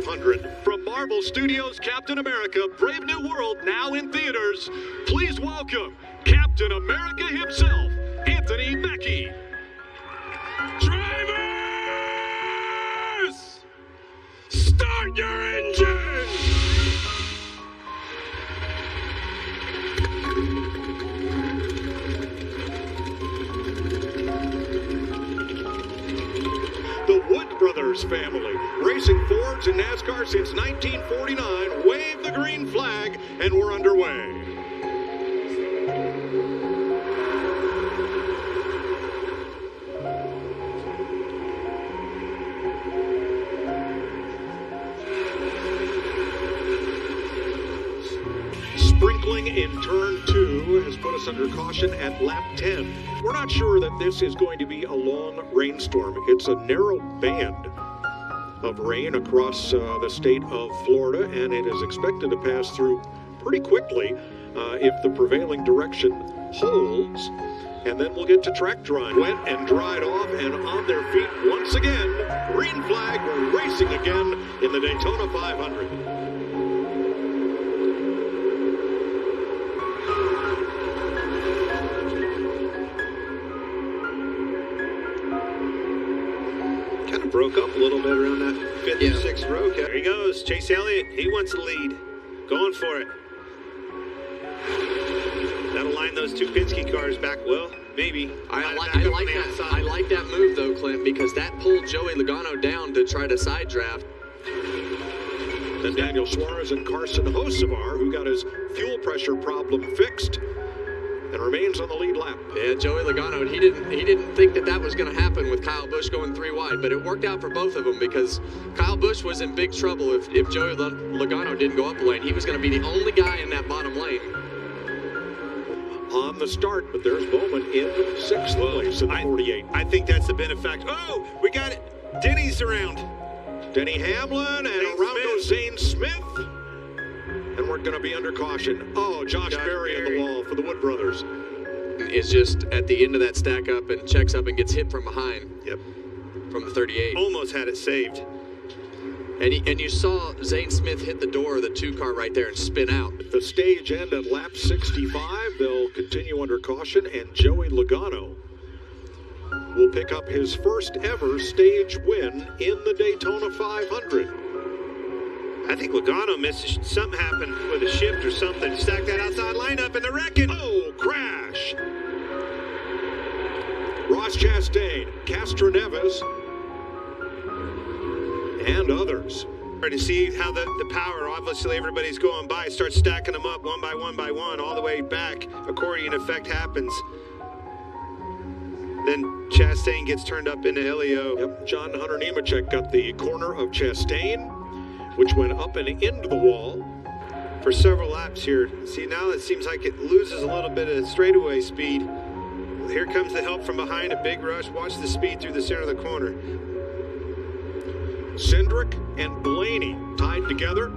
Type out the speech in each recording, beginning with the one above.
500. From Marvel Studios' Captain America, Brave New World, now in theaters, please welcome Captain America himself, Anthony Mackie. Drivers! Start your engines! The Wood Brothers family, racing Fords in NASCAR since 1949, wave the green flag, and we're underway. Sprinkling in turn 2 has put us under caution at lap 10. We're not sure that this is going to be a long rainstorm. It's a narrow band of rain across the state of Florida, and it is expected to pass through pretty quickly if the prevailing direction holds. And then we'll get to track drying. Wet and dried off and on their feet once again. Green flag, we're racing again in the Daytona 500. Broke up a little bit around that 5th and 6th row. There he goes. Chase Elliott, he wants the lead. Going for it. That'll line those two Penske cars back well. Maybe. I like that move though, Clint, because that pulled Joey Logano down to try to side draft. Then Daniel Suarez and Carson Hocevar, who got his fuel pressure problem fixed and remains on the lead lap. Yeah, Joey Logano, he didn't think that was going to happen with Kyle Busch going 3 wide, but it worked out for both of them because Kyle Busch was in big trouble if Joey Logano didn't go up a lane. He was going to be the only guy in that bottom lane. On the start, but there's Bowman in 6th place at 48. I think that's the benefactor. Oh, we got it. Denny's around. Denny Hamlin and around goes Zane Smith. And we're going to be under caution. Oh, Josh Berry in the wall for the Wood Brothers. Is just at the end of that stack up and checks up and gets hit from behind. Yep. From the 38. Almost had it saved. And you saw Zane Smith hit the door of the 2 car right there and spin out. At the stage end at lap 65, they'll continue under caution, and Joey Logano will pick up his first ever stage win in the Daytona 500. I think Logano missed something happened with a shift or something. Stack that outside lineup and they're wrecking. Oh, crash. Ross Chastain, Castroneves, and others. To see how the power, obviously everybody's going by, start stacking them up one by one, all the way back. Accordion effect happens. Then Chastain gets turned up into Helio. Yep, John Hunter Nemechek got the corner of Chastain, which went up and into the wall for several laps here. See, now it seems like it loses a little bit of straightaway speed. Here comes the help from behind, a big rush. Watch the speed through the center of the corner. Cindric and Blaney tied together.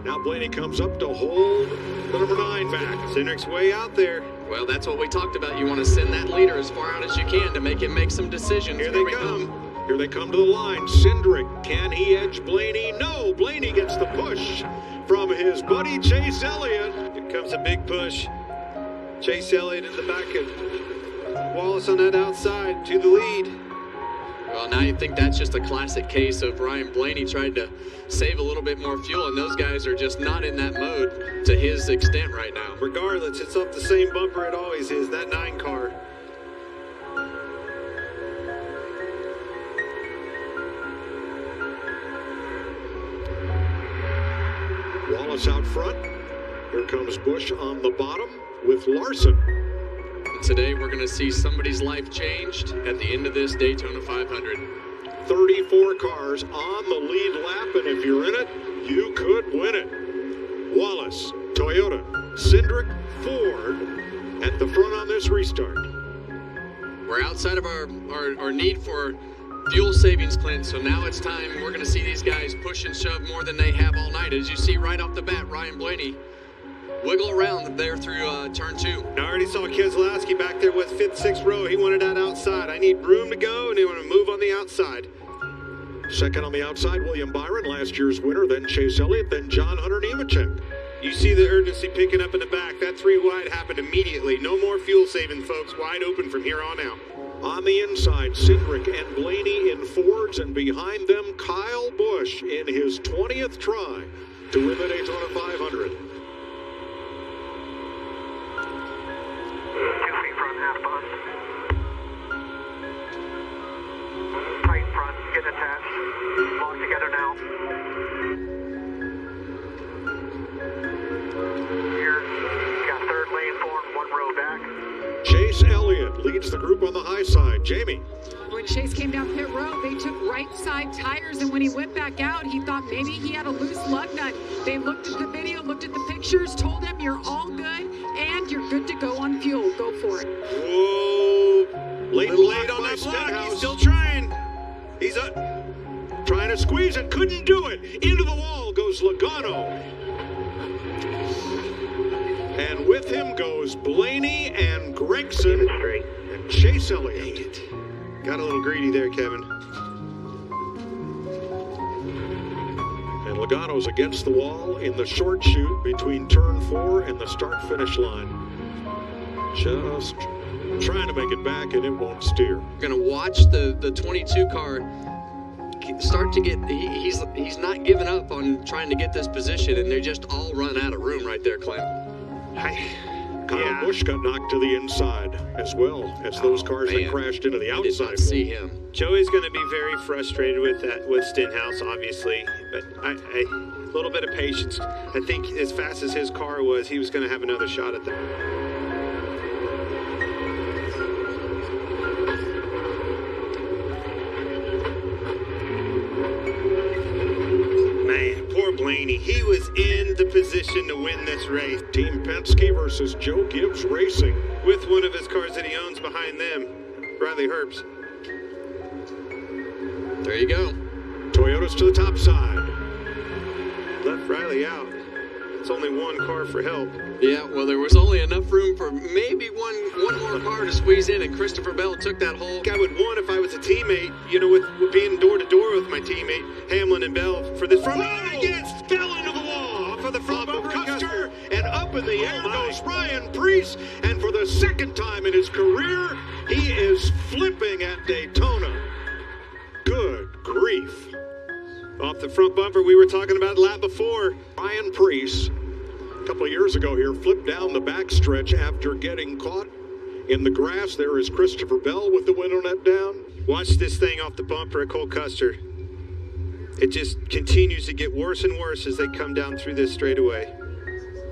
Now Blaney comes up to hold the number 9 back. Cindric's way out there. Well, that's what we talked about. You want to send that leader as far out as you can to make him make some decisions. Here they come. Here they come to the line. Cindric, can he edge Blaney? No, Blaney gets the push from his buddy Chase Elliott. Here comes a big push. Chase Elliott in the back of Wallace on that outside to the lead. Well, now you think that's just a classic case of Ryan Blaney trying to save a little bit more fuel, and those guys are just not in that mode to his extent right now. Regardless, it's off the same bumper it always is, that 9 car. Wallace out front. Here comes Busch on the bottom with Larson. Today we're going to see somebody's life changed at the end of this Daytona 500. 34 cars on the lead lap, and if you're in it, you could win it. Wallace, Toyota, Cindric, Ford at the front on this restart. We're outside of our need for fuel savings, Clint, so now it's time. We're going to see these guys push and shove more than they have all night. As you see right off the bat, Ryan Blaney wiggle around there through turn 2. I already saw Keselowski back there with 5th, 6th row. He wanted that outside. I need room to go, and they want to move on the outside. Second on the outside, William Byron, last year's winner, then Chase Elliott, then John Hunter Nemechek. You see the urgency picking up in the back. That 3 wide happened immediately. No more fuel saving, folks. Wide open from here on out. On the inside, Cindric and Blaney in Fords, and behind them, Kyle Busch in his 20th try to win the Daytona 500. 2 feet front, half bond. Tight front, get attached. Lock together now. Here, got third lane forward, 1 row back. Chase Elliott leads the group on the high side. Jamie. When Chase came down pit road, they took right side tires, and when he went back out, he thought maybe he had a loose lug nut. They looked at the video, looked at the pictures, told him you're all good, and you're good to go on fuel. Go for it. Whoa. Late on that block. He's still trying. He's up. Trying to squeeze it, couldn't do it. Into the wall goes Logano. And with him goes Blaney and Gregson and Chase Elliott. Got a little greedy there, Kevin. And Logano's against the wall in the short chute between turn 4 and the start-finish line. Just trying to make it back, and it won't steer. We're going to watch the 22 car start to get, he's not giving up on trying to get this position, and they just all run out of room right there, Clint. Kyle Busch got knocked to the inside as well as those cars that crashed into the outside. I did not see him. Joey's going to be very frustrated with that, with Stenhouse, obviously, but a little bit of patience. I think as fast as his car was, he was going to have another shot at that. Man, poor Blaney. He was in the position to win this race. Team Penske versus Joe Gibbs Racing. With one of his cars that he owns behind them, Riley Herbst. There you go. Toyota's to the top side. Left Riley out. It's only 1 car for help. Yeah, well, there was only enough room for maybe one more car to squeeze in, and Christopher Bell took that hole. I would want if I was a teammate, you know, with being door to door with my teammate Hamlin and Bell for this front. Against fell into the wall off of the front bumper, Custer, and up in the air goes Ryan Preece, and for the second time in his career, he is flipping at Daytona. Good grief. Off the front bumper, we were talking about the lap before. Ryan Preece, a couple of years ago here, flipped down the backstretch after getting caught in the grass. There is Christopher Bell with the window net down. Watch this thing off the bumper at Cole Custer. It just continues to get worse and worse as they come down through this straightaway.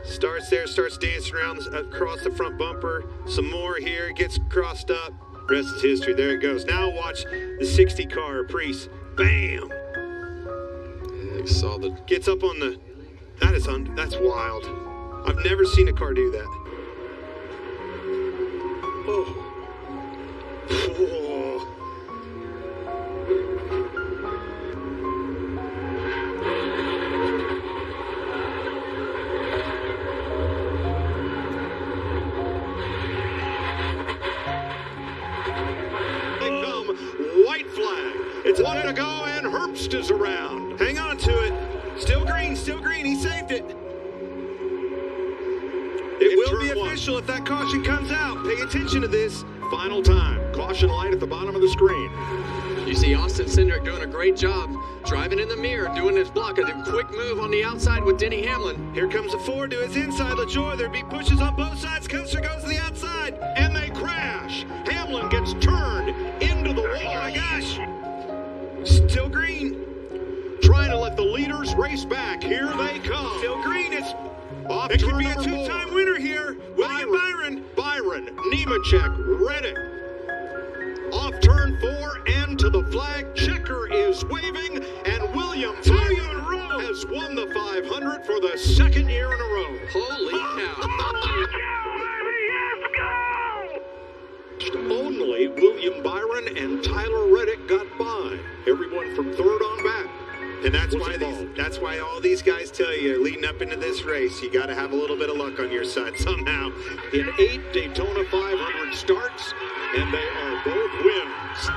Starts there, starts dancing around across the front bumper. Some more here, gets crossed up. Rest is history. There it goes. Now watch the 60 car, Preece. Bam! Saw the gets up on the. That's wild. I've never seen a car do that. Oh. White flag. It's 1 to go, and Herbst is around. Hang on to it. Still green, still green. He saved it. It will be official if that caution comes out. Pay attention to this. Final time. Caution light at the bottom of the screen. You see Austin Cindric doing a great job driving in the mirror, doing his block, a quick move on the outside with Denny Hamlin. Here comes a Ford to his inside. LaJoy, there'll be pushes on both sides. Custer goes to the outside. And they crash. Hamlin gets turned into the wall. Oh my gosh. Still green. Trying to let the leaders race back. Here they come. Still green. Off It turn could be a number 2-time 4. winner here. William Byron, Nemechek, Reddick. Off turn 4 and to the flag. Checker is waving, and William Byron has won the 500 for the 2nd year in a row. Holy cow. Only William Byron and Tyler Reddick got by. Everyone from 3rd on back. And that's why all these guys tell you, leading up into this race, you got to have a little bit of luck on your side somehow. In 8 Daytona 500 starts, and they are both wins.